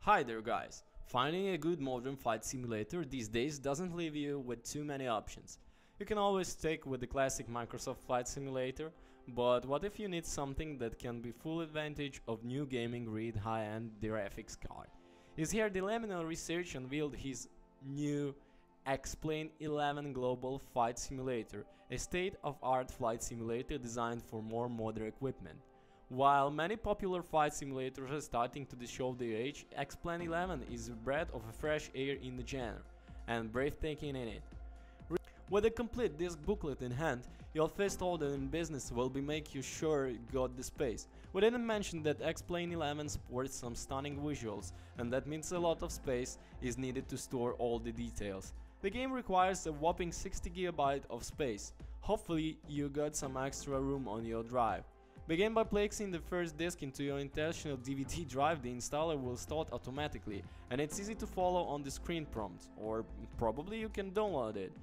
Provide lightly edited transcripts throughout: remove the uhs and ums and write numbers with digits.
Hi there guys! Finding a good modern flight simulator these days doesn't leave you with too many options. You can always stick with the classic Microsoft Flight Simulator, but what if you need something that can be full advantage of new gaming grade high-end graphics card? Is here the Liminal Research unveiled his new XPLANE11 Global Flight Simulator, a state-of-art flight simulator designed for more modern equipment. While many popular flight simulators are starting to show their age, XPLANE11 is a breath of fresh air in the genre, and breathtaking in it. With a complete disc booklet in hand, your first order in business will be make you sure you got the space. We didn't mention that XPLANE11 supports some stunning visuals, and that means a lot of space is needed to store all the details. The game requires a whopping 60 GB of space. Hopefully you got some extra room on your drive. Begin by placing the first disk into your internal DVD drive. The installer will start automatically, and it's easy to follow on the screen prompt, or probably you can download it.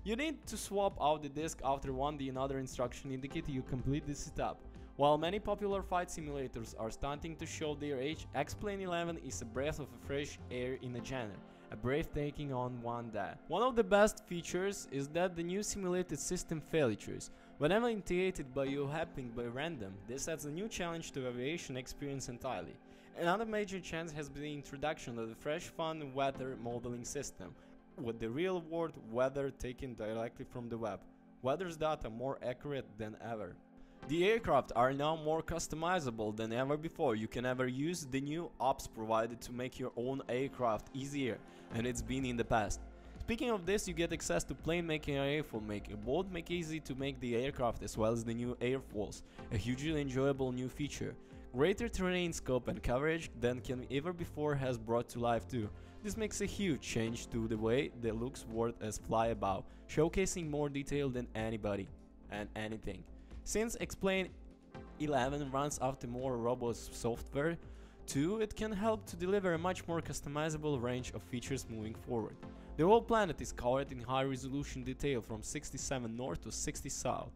You need to swap out the disk after the another instruction indicate you complete the setup. While many popular flight simulators are starting to show their age, XPLANE11 is a breath of fresh air in the genre, a breathtaking one that. One of the best features is that the new simulated system features. Whenever initiated by you happening by random, this adds a new challenge to aviation experience entirely. Another major change has been the introduction of the fresh fun weather modeling system, with the real-world weather taken directly from the web. Weather's data more accurate than ever. The aircraft are now more customizable than ever before. You can ever use the new apps provided to make your own aircraft easier, and it's been in the past. Speaking of this, you get access to plane making and airfoil making, both make easy to make the aircraft as well as the new airfoils, a hugely enjoyable new feature. Greater terrain scope and coverage than can ever before has brought to life too. This makes a huge change to the way the looks world as fly about, showcasing more detail than anybody and anything. Since XPLANE11 runs after more robust software too, it can help to deliver a much more customizable range of features moving forward. The whole planet is covered in high-resolution detail from 67 north to 60 south,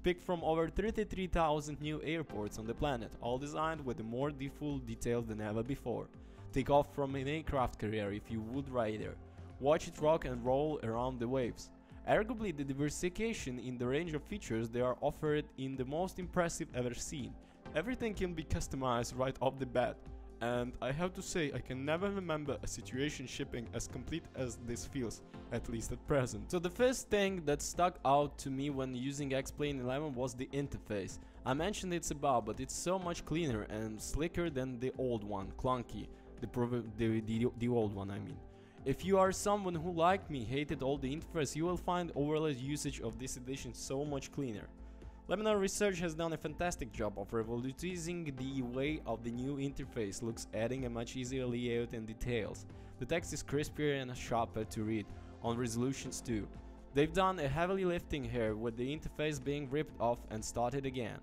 picked from over 33,000 new airports on the planet, all designed with more full detail than ever before. Take off from an aircraft carrier if you would rather. Watch it rock and roll around the waves. Arguably, the diversification in the range of features they are offered in the most impressive ever seen. Everything can be customized right off the bat, and I have to say I can never remember a situation shipping as complete as this feels, at least at present. So the first thing that stuck out to me when using XPLANE11 was the interface. I mentioned it's above, but it's so much cleaner and slicker than the old one, clunky, the old one I mean. If you are someone who like me hated all the interface, you will find overall usage of this edition so much cleaner. Liminal Research has done a fantastic job of revolutionizing the way of the new interface looks, adding a much easier layout and details. The text is crispier and sharper to read, on resolutions too. They've done a heavy lifting here, with the interface being ripped off and started again.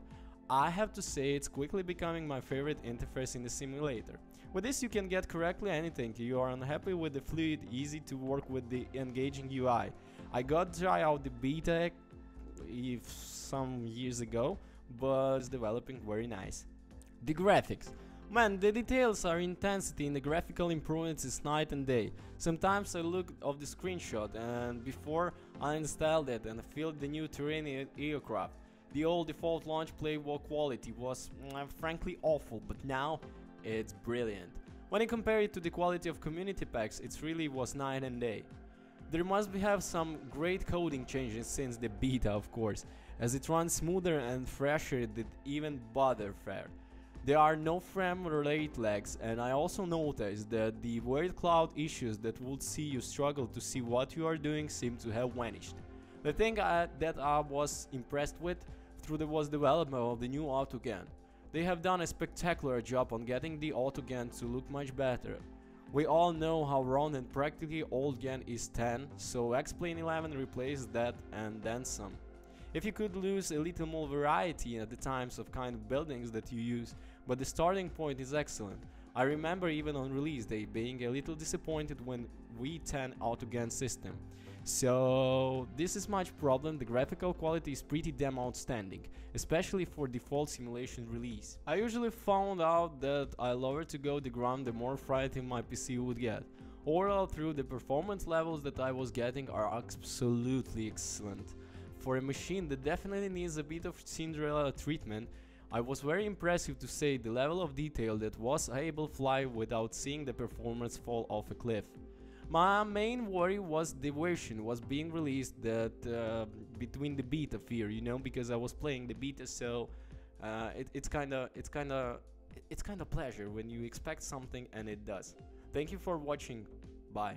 I have to say it's quickly becoming my favorite interface in the simulator. With this you can get correctly anything. You are unhappy with the fluid, easy to work with the engaging UI. I got to try out the beta some years ago, but it's developing very nice. The graphics. Man, the details are intensity in the graphical improvements is night and day. Sometimes I look at the screenshot and before I installed it and filled the new terrain aircraft. The old default launch playable quality was frankly awful, but now it's brilliant. When you compare it to the quality of community packs, it really was night and day. There must have some great coding changes since the beta, of course, as it runs smoother and fresher than even bother fair. There are no frame-related lags, and I also noticed that the word cloud issues that would see you struggle to see what you are doing seem to have vanished. The thing that I was impressed with was development of the new autogun. They have done a spectacular job on getting the autogun to look much better. We all know how round and practically old gun is 10, so XPLANE11 replaced that and then some. If you could lose a little more variety at the times of kind of buildings that you use, but the starting point is excellent. I remember even on release day being a little disappointed when V10 autogun system. So this is much problem. The graphical quality is pretty damn outstanding, especially for default simulation release. I usually found out that I lower to go the ground, the more frightened my PC would get. Overall, through the performance levels that I was getting are absolutely excellent. For a machine that definitely needs a bit of Cinderella treatment, I was very impressive to say the level of detail that was able to fly without seeing the performance fall off a cliff. My main worry was the version was being released that between the beta fear, you know, because I was playing the beta, so it's kind of pleasure when you expect something and it does. Thank you for watching. Bye.